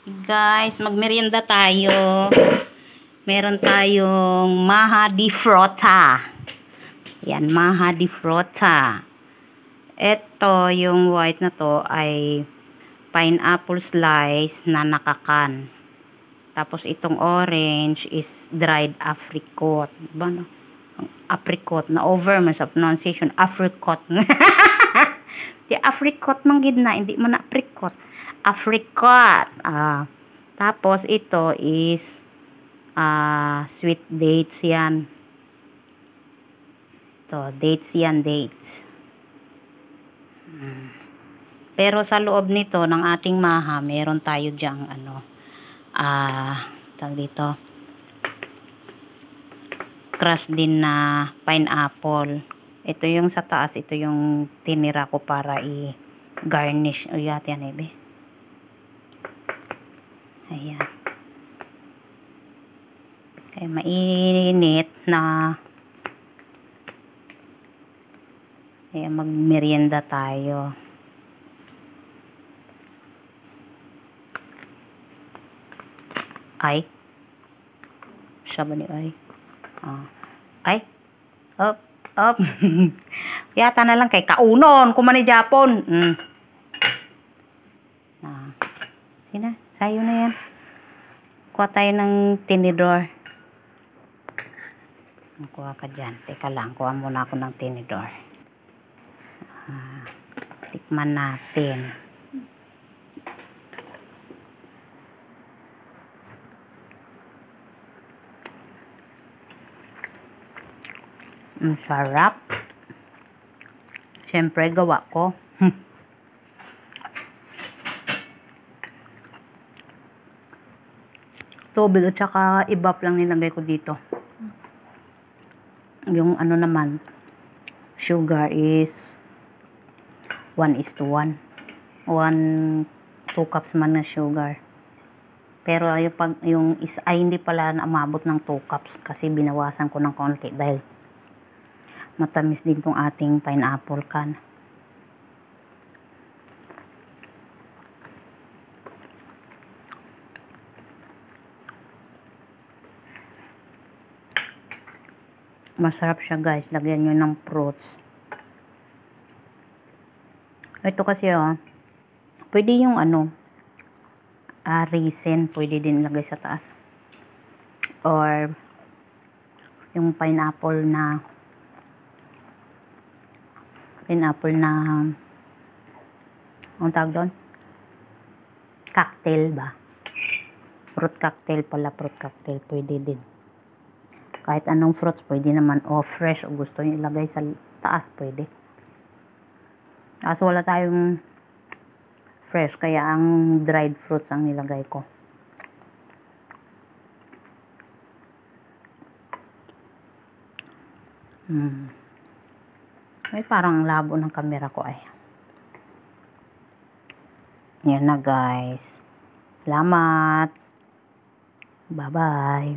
Guys, magmerienda tayo. Meron tayong maha di frutta. Yan, maha di frutta. Ito, yung white na to ay pineapple slice na nakakan. Tapos itong orange is dried apricot. Diba, no? Apricot na over man sa pronunciation. Apricot. Di apricot mang gidna, hindi man apricot. Apricot. Tapos ito is sweet dates yan. Ito, dates yan, dates. Pero sa loob nito ng ating maha, meron tayo diyang tawag dito, crush din na pineapple. Ito yung sa taas, ito yung tinira ko para i-garnish. O yata yan, ebe. Ayan. Kaya mainit na. Kaya magmerienda tayo. Ay. Siya ba ni ay? Ay. Up. Up. Yata na lang kay kaunon. Kumani Japon. Sina? Sayo na yan. Kuha tayo ng tinidor. Kuha ka dyan. Teka lang. Kuha muna ako ng tinidor. Tikman natin. Ang sarap. Siyempre, gawa ko. Tubig at saka ibap lang nilagay ko dito. Yung ano naman, sugar is 1:1. 2 cups man na sugar. Pero yung is ay hindi pala naamabot ng 2 cups kasi binawasan ko ng konti dahil matamis din tong ating pineapple can. Masarap siya guys. Lagyan nyo ng fruits. Ito kasi pwede yung raisin. Pwede din lagay sa taas. Or yung pineapple na ang tawag doon? Cocktail ba? Fruit cocktail pala. Fruit cocktail. Pwede din. Kahit anong fruits, pwede naman. O fresh, o gusto nyo ilagay sa taas, pwede. Kaso wala tayong fresh, kaya ang dried fruits ang nilagay ko. Ay, parang labo ng camera ko ay. Yan na guys. Salamat. Bye-bye.